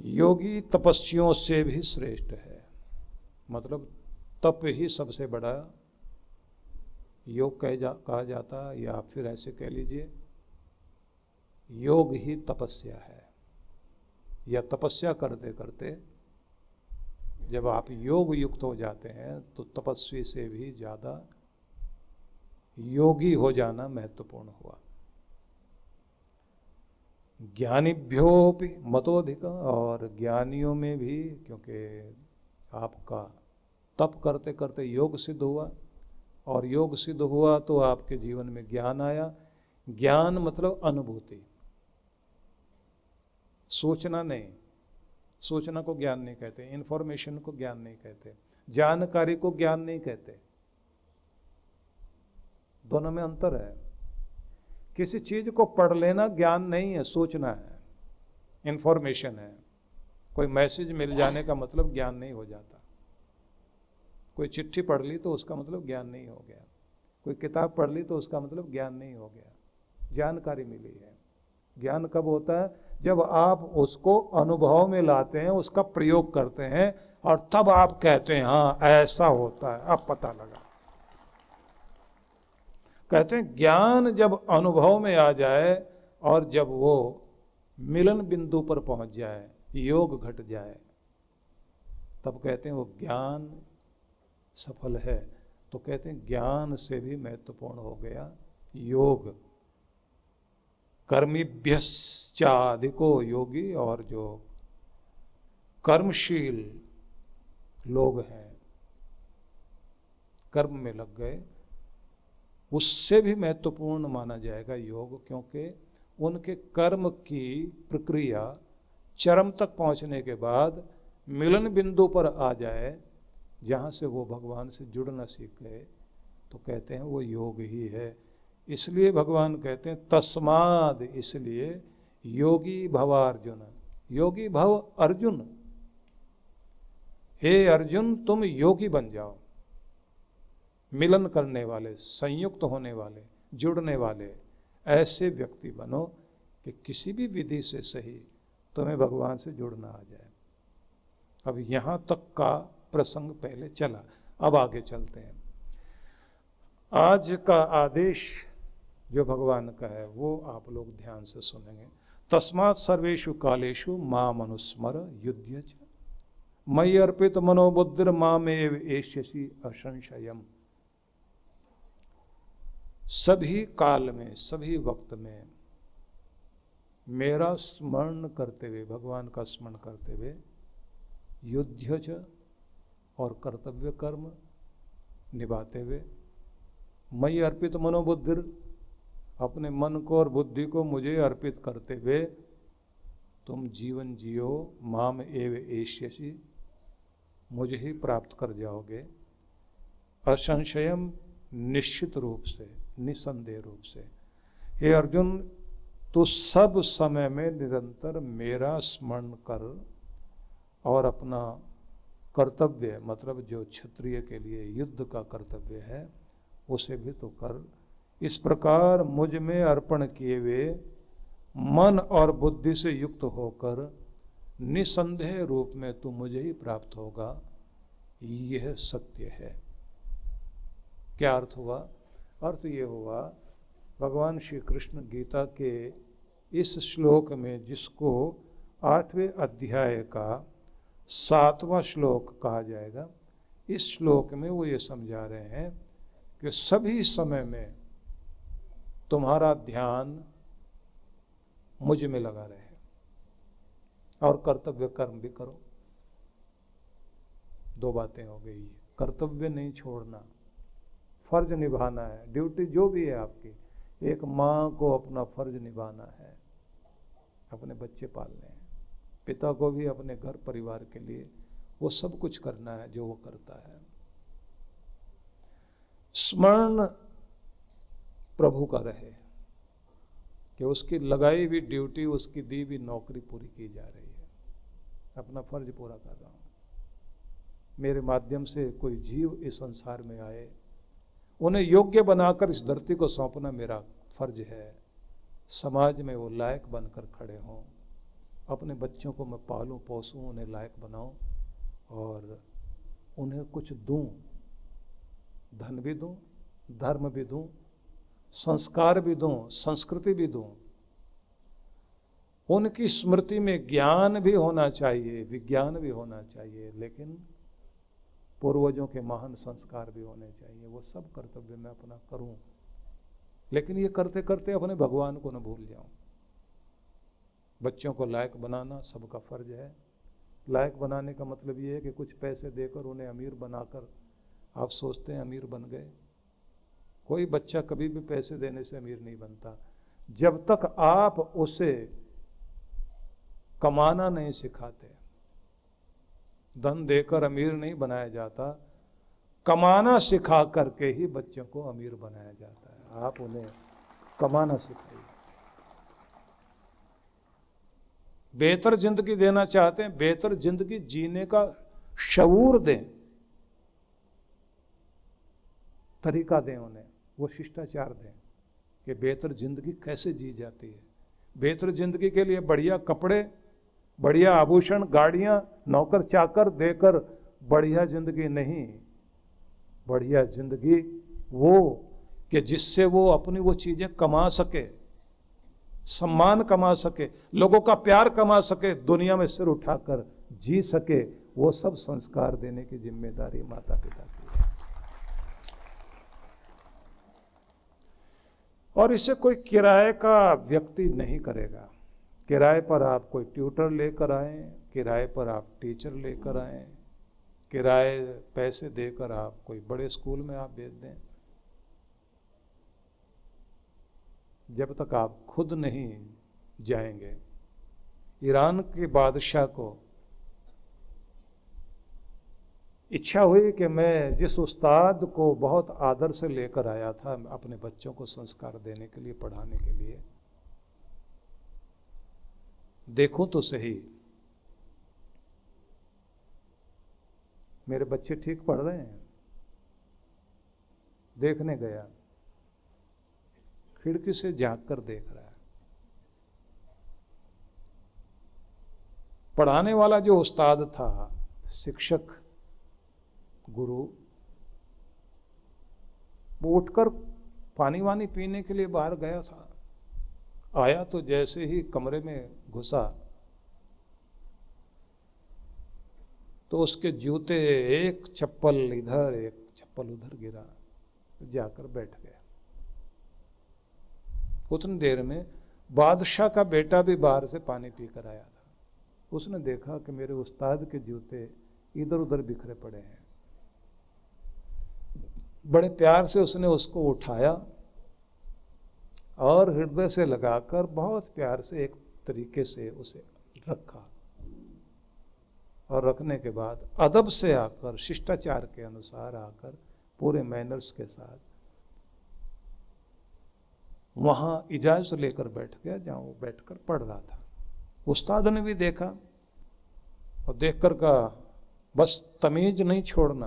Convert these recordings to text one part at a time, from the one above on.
योगी तपस्वियों से भी श्रेष्ठ है, मतलब तप ही सबसे बड़ा योग कहा जाता है, या फिर ऐसे कह लीजिए योग ही तपस्या है। या तपस्या करते करते जब आप योग युक्त हो जाते हैं तो तपस्वी से भी ज़्यादा योगी हो जाना महत्वपूर्ण हुआ। ज्ञानिभ्योपि मतोधिक, और ज्ञानियों में भी, क्योंकि आपका तप करते करते योग सिद्ध हुआ, और योग सिद्ध हुआ तो आपके जीवन में ज्ञान आया। ज्ञान मतलब अनुभूति, सोचना नहीं, सोचना को ज्ञान नहीं कहते, इंफॉर्मेशन को ज्ञान नहीं कहते, जानकारी को ज्ञान नहीं कहते, दोनों में अंतर है। किसी चीज को पढ़ लेना ज्ञान नहीं है, सोचना है, इंफॉर्मेशन है। कोई मैसेज मिल जाने का मतलब ज्ञान नहीं हो जाता। कोई चिट्ठी पढ़ ली तो उसका मतलब ज्ञान नहीं हो गया, कोई किताब पढ़ ली तो उसका मतलब ज्ञान नहीं हो गया, जानकारी मिली है। ज्ञान कब होता है? जब आप उसको अनुभव में लाते हैं, उसका प्रयोग करते हैं, और तब आप कहते हैं हाँ ऐसा होता है, अब पता लगा। कहते हैं ज्ञान जब अनुभव में आ जाए और जब वो मिलन बिंदु पर पहुंच जाए, योग घट जाए, तब कहते हैं वो ज्ञान सफल है। तो कहते हैं ज्ञान से भी महत्वपूर्ण हो गया योग। कर्मिभ्यश्चाधिको योगी, और जो कर्मशील लोग हैं, कर्म में लग गए, उससे भी महत्वपूर्ण माना जाएगा योग, क्योंकि उनके कर्म की प्रक्रिया चरम तक पहुंचने के बाद मिलन बिंदु पर आ जाए, जहाँ से वो भगवान से जुड़ना सीख गए, तो कहते हैं वो योग ही है। इसलिए भगवान कहते हैं तस्माद, इसलिए योगी भवार्जुन, योगी भव अर्जुन, हे अर्जुन तुम योगी बन जाओ, मिलन करने वाले, संयुक्त होने वाले, जुड़ने वाले ऐसे व्यक्ति बनो कि किसी भी विधि से सही तुम्हें भगवान से जुड़ना आ जाए। अब यहाँ तक का प्रसंग पहले चला, अब आगे चलते हैं। आज का आदेश जो भगवान का है वो आप लोग ध्यान से सुनेंगे। तस्मात् सर्वेषु कालेषु माम अनुस्मर युध्य च मयि अर्पित मनोबुद्धिर मामेव एष्यसि असंशयम्। सभी काल में, सभी वक्त में मेरा स्मरण करते हुए, भगवान का स्मरण करते हुए, युध्य च, और कर्तव्य कर्म निभाते हुए, मयि अर्पित मनोबुद्धिर, अपने मन को और बुद्धि को मुझे अर्पित करते हुए तुम जीवन जियो, माम एव एष्यसि, मुझे ही प्राप्त कर जाओगे, असंशयम, निश्चित रूप से, निसंदेह रूप से। हे अर्जुन, तू सब समय में निरंतर मेरा स्मरण कर, और अपना कर्तव्य, मतलब जो क्षत्रिय के लिए युद्ध का कर्तव्य है, उसे भी तो कर। इस प्रकार मुझ में अर्पण किए हुए मन और बुद्धि से युक्त होकर निसंदेह रूप में तू मुझे ही प्राप्त होगा, यह सत्य है। क्या अर्थ हुआ? अर्थ ये हुआ, भगवान श्री कृष्ण गीता के इस श्लोक में, जिसको 8वें अध्याय का 7वां श्लोक कहा जाएगा, इस श्लोक में वो ये समझा रहे हैं कि सभी समय में तुम्हारा ध्यान मुझ में लगा रहे, और कर्तव्य कर्म भी करो। दो बातें हो गई, कर्तव्य नहीं छोड़ना, फर्ज निभाना है, ड्यूटी जो भी है आपकी। एक माँ को अपना फर्ज निभाना है, अपने बच्चे पालने हैं, पिता को भी अपने घर परिवार के लिए वो सब कुछ करना है जो वो करता है। स्मरण प्रभु का रहे कि उसकी लगाई हुई ड्यूटी, उसकी दी हुई नौकरी पूरी की जा रही है, अपना फर्ज पूरा कर रहा हूँ। मेरे माध्यम से कोई जीव इस संसार में आए, उन्हें योग्य बनाकर इस धरती को सौंपना मेरा फर्ज है। समाज में वो लायक बनकर खड़े हों, अपने बच्चों को मैं पालूं पोसूं, उन्हें लायक बनाऊं और उन्हें कुछ दूं, धन भी दूं, धर्म भी दूं, संस्कार भी दूं, संस्कृति भी दूं। उनकी स्मृति में ज्ञान भी होना चाहिए, विज्ञान भी होना चाहिए, लेकिन पूर्वजों के महान संस्कार भी होने चाहिए। वो सब कर्तव्य मैं अपना करूं, लेकिन ये करते करते अपने भगवान को न भूल जाऊं। बच्चों को लायक बनाना सबका फर्ज है। लायक बनाने का मतलब ये है कि कुछ पैसे देकर उन्हें अमीर बनाकर आप सोचते हैं अमीर बन गए। कोई बच्चा कभी भी पैसे देने से अमीर नहीं बनता। जब तक आप उसे कमाना नहीं सिखाते, धन देकर अमीर नहीं बनाया जाता, कमाना सिखा करके ही बच्चों को अमीर बनाया जाता है। आप उन्हें कमाना सिखाइए। बेहतर जिंदगी देना चाहते हैं, बेहतर जिंदगी जीने का शऊर दें, तरीका दें उन्हें, वो शिष्टाचार दें कि बेहतर जिंदगी कैसे जी जाती है। बेहतर जिंदगी के लिए बढ़िया कपड़े, बढ़िया आभूषण, गाड़ियां, नौकर चाकर देकर बढ़िया जिंदगी नहीं। बढ़िया जिंदगी वो कि जिससे वो अपनी वो चीजें कमा सके, सम्मान कमा सके, लोगों का प्यार कमा सके, दुनिया में सिर उठाकर जी सके। वो सब संस्कार देने की जिम्मेदारी माता पिता की है। और इसे कोई किराए का व्यक्ति नहीं करेगा। किराए पर आप कोई ट्यूटर लेकर आए, किराए पर आप टीचर लेकर आए, किराए पैसे देकर आप कोई बड़े स्कूल में आप भेज दें, जब तक आप खुद नहीं जाएंगे। ईरान के बादशाह को इच्छा हुई कि मैं जिस उस्ताद को बहुत आदर से लेकर आया था अपने बच्चों को संस्कार देने के लिए, पढ़ाने के लिए, देखूं तो सही मेरे बच्चे ठीक पढ़ रहे हैं। देखने गया, खिड़की से झांक कर देख रहा है। पढ़ाने वाला जो उस्ताद था, शिक्षक, गुरु, वो उठकर पानी वानी पीने के लिए बाहर गया था। आया तो जैसे ही कमरे में घुसा तो उसके जूते, एक चप्पल इधर एक चप्पल उधर गिरा, जाकर बैठ गया। उतनी देर में बादशाह का बेटा भी बाहर से पानी पीकर आया था। उसने देखा कि मेरे उस्ताद के जूते इधर उधर बिखरे पड़े हैं। बड़े प्यार से उसने उसको उठाया और हृदय से लगाकर बहुत प्यार से एक तरीके से उसे रखा, और रखने के बाद अदब से आकर, शिष्टाचार के अनुसार आकर, पूरे मैनर्स के साथ वहां इजाजत लेकर बैठ गया जहां वो बैठकर पढ़ रहा था। उस्ताद ने भी देखा और देखकर कहा, बस तमीज नहीं छोड़ना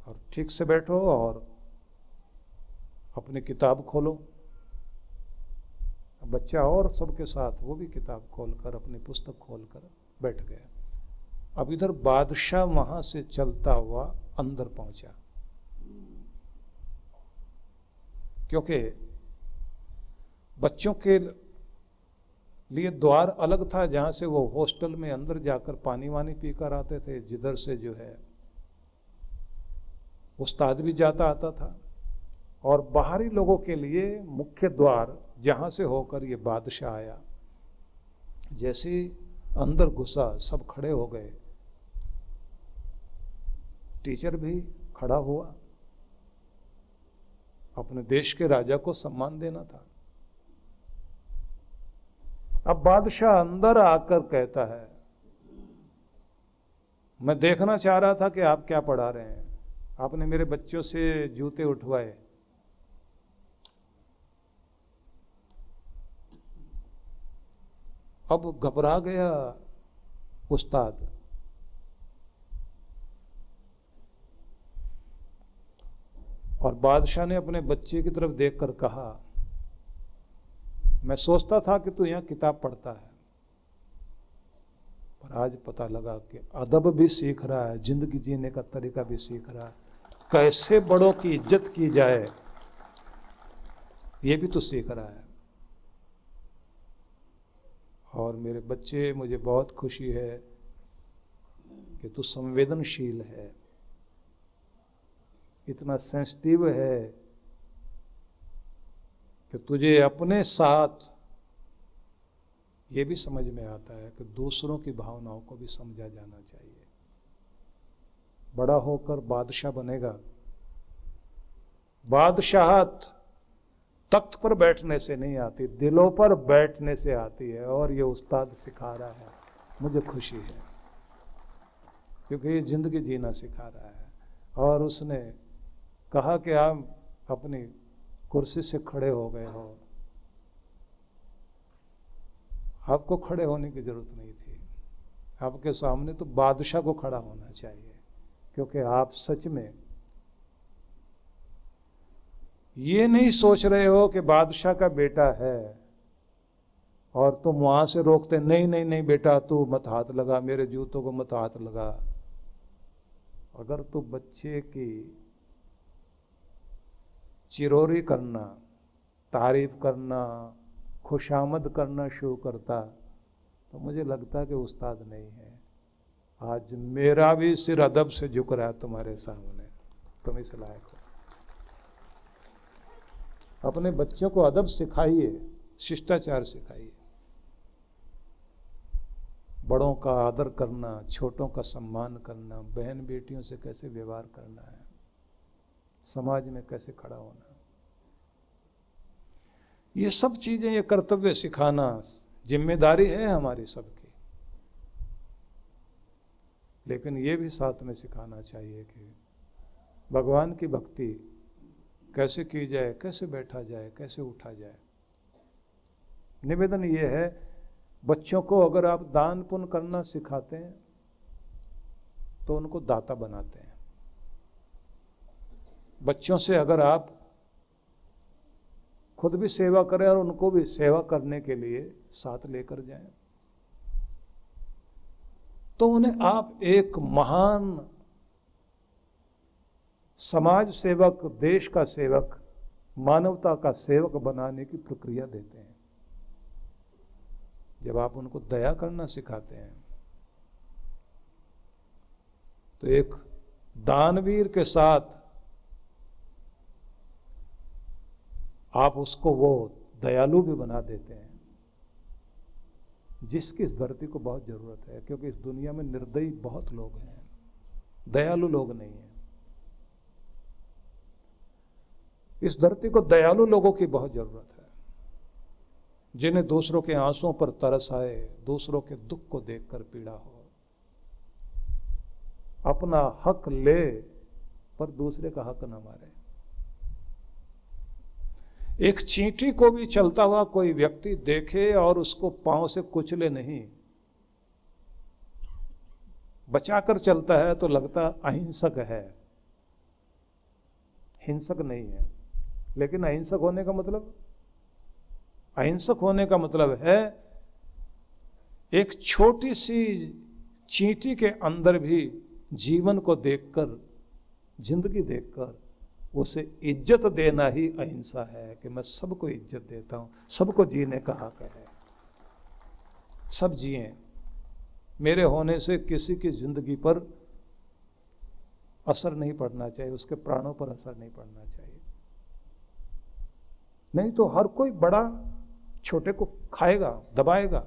और ठीक से बैठो और अपनी किताब खोलो। बच्चा और सबके साथ वो भी किताब खोलकर, अपनी पुस्तक खोलकर बैठ गया। अब इधर बादशाह वहां से चलता हुआ अंदर पहुंचा, क्योंकि बच्चों के लिए द्वार अलग था जहां से वो हॉस्टल में अंदर जाकर पानी वानी पीकर आते थे, जिधर से जो है उस्ताद भी जाता आता था। और बाहरी लोगों के लिए मुख्य द्वार जहां से होकर ये बादशाह आया। जैसे ही अंदर घुसा सब खड़े हो गए, टीचर भी खड़ा हुआ। अपने देश के राजा को सम्मान देना था। अब बादशाह अंदर आकर कहता है, मैं देखना चाह रहा था कि आप क्या पढ़ा रहे हैं, आपने मेरे बच्चों से जूते उठवाए। अब घबरा गया उस्ताद। और बादशाह ने अपने बच्चे की तरफ देखकर कहा, मैं सोचता था कि तू यहाँ किताब पढ़ता है, पर आज पता लगा कि अदब भी सीख रहा है, जिंदगी जीने का तरीका भी सीख रहा है, कैसे बड़ों की इज्जत की जाए ये भी तो सीख रहा है। और मेरे बच्चे, मुझे बहुत खुशी है कि तू संवेदनशील है, इतना सेंसिटिव है कि तुझे अपने साथ ये भी समझ में आता है कि दूसरों की भावनाओं को भी समझा जाना चाहिए। बड़ा होकर बादशाह बनेगा। बादशाहत तख्त पर बैठने से नहीं आती, दिलों पर बैठने से आती है, और ये उस्ताद सिखा रहा है। मुझे खुशी है क्योंकि ये जिंदगी जीना सिखा रहा है। और उसने कहा कि आप अपनी कुर्सी से खड़े हो गए हो, आपको खड़े होने की जरूरत नहीं थी, आपके सामने तो बादशाह को खड़ा होना चाहिए, क्योंकि आप सच में ये नहीं सोच रहे हो कि बादशाह का बेटा है और तुम वहां से रोकते, नहीं नहीं नहीं बेटा तू मत हाथ लगा, मेरे जूतों को मत हाथ लगा। अगर तू बच्चे की चिरोरी करना, तारीफ करना, खुशामद करना शुरू करता तो मुझे लगता कि उस्ताद नहीं है। आज मेरा भी सिर अदब से झुक रहा है तुम्हारे सामने, तुम इस लायक हो। अपने बच्चों को अदब सिखाइए, शिष्टाचार सिखाइए, बड़ों का आदर करना, छोटों का सम्मान करना, बहन बेटियों से कैसे व्यवहार करना है, समाज में कैसे खड़ा होना, ये सब चीजें, ये कर्तव्य सिखाना जिम्मेदारी है हमारी सबकी। लेकिन ये भी साथ में सिखाना चाहिए कि भगवान की भक्ति कैसे की जाए, कैसे बैठा जाए, कैसे उठा जाए। निवेदन ये है, बच्चों को अगर आप दान पुण्य करना सिखाते हैं तो उनको दाता बनाते हैं। बच्चों से अगर आप खुद भी सेवा करें और उनको भी सेवा करने के लिए साथ लेकर जाएं, तो उन्हें आप एक महान समाज सेवक, देश का सेवक, मानवता का सेवक बनाने की प्रक्रिया देते हैं। जब आप उनको दया करना सिखाते हैं तो एक दानवीर के साथ आप उसको वो दयालु भी बना देते हैं, जिसकी इस धरती को बहुत जरूरत है। क्योंकि इस दुनिया में निर्दयी बहुत लोग हैं, दयालु लोग नहीं हैं। इस धरती को दयालु लोगों की बहुत जरूरत है, जिन्हें दूसरों के आंसुओं पर तरस आए, दूसरों के दुख को देखकर पीड़ा हो, अपना हक ले पर दूसरे का हक ना मारे। एक चींटी को भी चलता हुआ कोई व्यक्ति देखे और उसको पांव से कुचले नहीं, बचाकर चलता है तो लगता अहिंसक है, हिंसक नहीं है। लेकिन अहिंसक होने का मतलब है एक छोटी सी चींटी के अंदर भी जीवन को देखकर, जिंदगी देखकर उसे इज्जत देना ही अहिंसा है। कि मैं सबको इज्जत देता हूं, सबको जीने का हक है, सब जिए, मेरे होने से किसी की जिंदगी पर असर नहीं पड़ना चाहिए, उसके प्राणों पर असर नहीं पड़ना चाहिए। नहीं तो हर कोई बड़ा छोटे को खाएगा, दबाएगा।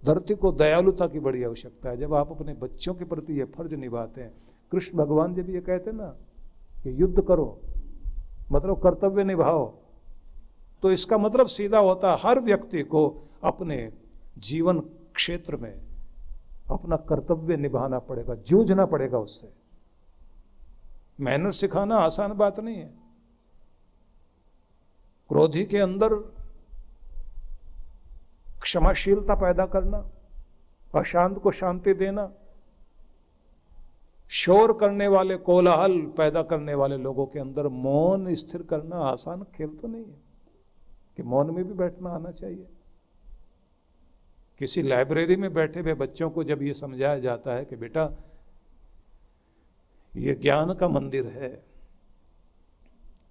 धरती को दयालुता की बड़ी आवश्यकता है। जब आप अपने बच्चों के प्रति ये फर्ज निभाते हैं, कृष्ण भगवान जब ये कहते हैं ना कि युद्ध करो, मतलब कर्तव्य निभाओ, तो इसका मतलब सीधा होता है हर व्यक्ति को अपने जीवन क्षेत्र में अपना कर्तव्य निभाना पड़ेगा, जूझना पड़ेगा उससे। मेहनत सिखाना आसान बात नहीं है। क्रोधी के अंदर क्षमाशीलता पैदा करना, अशांत को शांति देना, शोर करने वाले, कोलाहल पैदा करने वाले लोगों के अंदर मौन स्थिर करना आसान खेल तो नहीं है। कि मौन में भी बैठना आना चाहिए। किसी लाइब्रेरी में बैठे हुए बच्चों को जब ये समझाया जाता है कि बेटा ये ज्ञान का मंदिर है,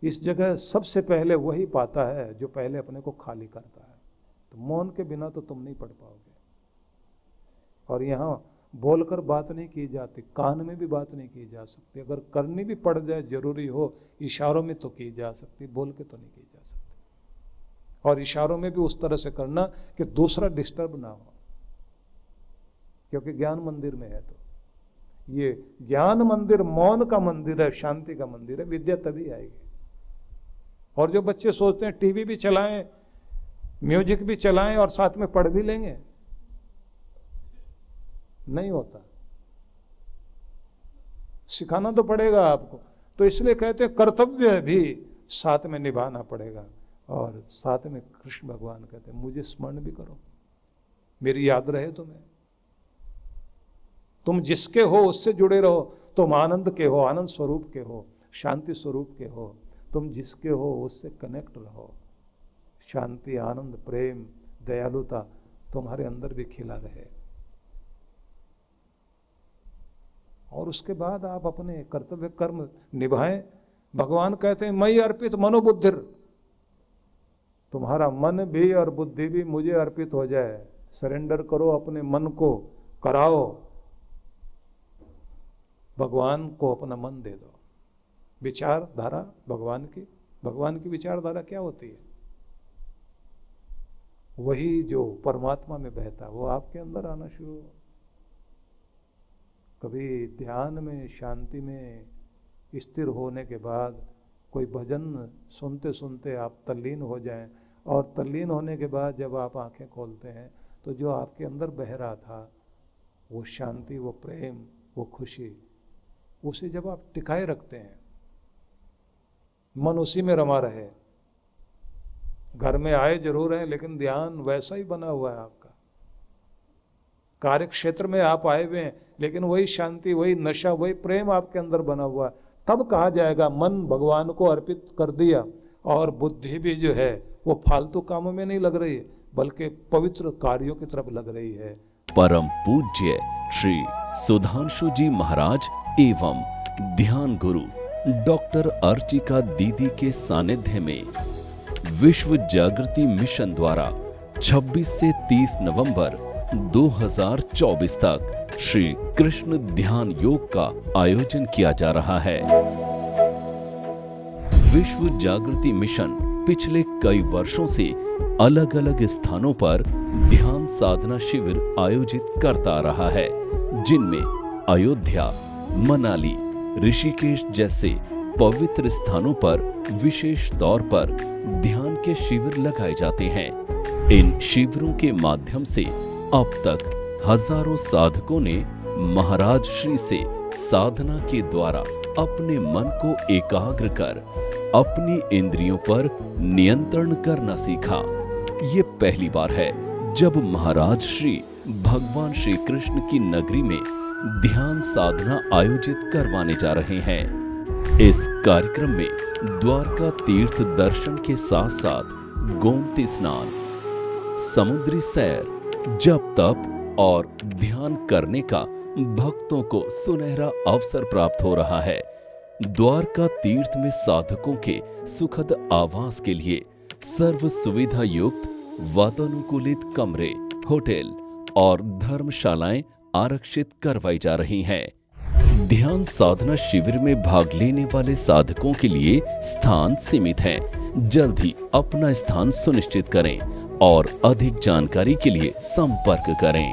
इस जगह सबसे पहले वही पाता है जो पहले अपने को खाली करता है, तो मौन के बिना तो तुम नहीं पढ़ पाओगे। और यहाँ बोलकर बात नहीं की जाती, कान में भी बात नहीं की जा सकती, अगर करनी भी पड़ जाए जरूरी हो इशारों में तो की जा सकती, बोल के तो नहीं की जा सकती। और इशारों में भी उस तरह से करना कि दूसरा डिस्टर्ब ना हो, क्योंकि ज्ञान मंदिर में है। तो ये ज्ञान मंदिर मौन का मंदिर है, शांति का मंदिर है, विद्या तभी आएगी। और जो बच्चे सोचते हैं टीवी भी चलाएं, म्यूजिक भी चलाएं और साथ में पढ़ भी लेंगे, नहीं होता। सिखाना तो पड़ेगा आपको, तो इसलिए कहते हैं कर्तव्य भी साथ में निभाना पड़ेगा। और साथ में कृष्ण भगवान कहते हैं मुझे स्मरण भी करो, मेरी याद रहे तुम्हें। तुम जिसके हो उससे जुड़े रहो, तुम आनंद के हो, आनंद स्वरूप के हो, शांति स्वरूप के हो, तुम जिसके हो उससे कनेक्ट रहो। शांति, आनंद, प्रेम, दयालुता तुम्हारे अंदर भी खिला रहे। और उसके बाद आप अपने कर्तव्य कर्म निभाएं। भगवान कहते हैं मई अर्पित मनोबुद्धिर, तुम्हारा मन भी और बुद्धि भी मुझे अर्पित हो जाए। सरेंडर करो अपने मन को, कराओ, भगवान को अपना मन दे दो। विचारधारा भगवान की विचारधारा क्या होती है? वही जो परमात्मा में बहता है वो आपके अंदर आना शुरू हो। कभी ध्यान में, शांति में स्थिर होने के बाद कोई भजन सुनते सुनते आप तल्लीन हो जाएं, और तल्लीन होने के बाद जब आप आंखें खोलते हैं तो जो आपके अंदर बह रहा था वो शांति, वो प्रेम, वो खुशी, उसे जब आप टिकाए रखते हैं, मन उसी में रमा रहे। घर में आए जरूर है लेकिन ध्यान वैसा ही बना हुआ है आपका। कार्य क्षेत्र में आप आए हुए हैं लेकिन वही शांति, वही नशा, वही प्रेम आपके अंदर बना हुआ है। तब कहा जाएगा मन भगवान को अर्पित कर दिया, और बुद्धि भी जो है वो फालतू कामों में नहीं लग रही है बल्कि पवित्र कार्यों की तरफ लग रही है। परम पूज्य श्री सुधांशु जी महाराज एवं ध्यान गुरु डॉक्टर अर्चिका दीदी के सानिध्य में विश्व जागृति मिशन द्वारा 26 से 30 नवंबर 2024 तक श्री कृष्ण ध्यान योग का आयोजन किया जा रहा है। विश्व जागृति मिशन पिछले कई वर्षों से अलग अलग स्थानों पर ध्यान साधना शिविर आयोजित करता रहा है, जिनमें अयोध्या, मनाली, ऋषिकेश जैसे पवित्र स्थानों पर विशेष तौर पर ध्यान के शिविर लगाए जाते हैं। इन शिविरों के माध्यम से अब तक हजारों साधकों ने महाराज श्री से साधना के द्वारा अपने मन को एकाग्र कर अपनी इंद्रियों पर नियंत्रण करना सीखा। ये पहली बार है जब महाराज श्री भगवान श्री कृष्ण की नगरी में ध्यान साधना आयोजित करवाने जा रहे हैं। इस कार्यक्रम में द्वारका तीर्थ दर्शन के साथ साथ गोमती स्नान, समुद्री सैर, जप तप और ध्यान करने का भक्तों को सुनहरा अवसर प्राप्त हो रहा है। द्वारका तीर्थ में साधकों के सुखद आवास के लिए सर्व सुविधा युक्त वातानुकूलित कमरे, होटल और धर्मशालाएं आरक्षित करवाई जा रही हैं। ध्यान साधना शिविर में भाग लेने वाले साधकों के लिए स्थान सीमित हैं। जल्द ही अपना स्थान सुनिश्चित करें और अधिक जानकारी के लिए संपर्क करें।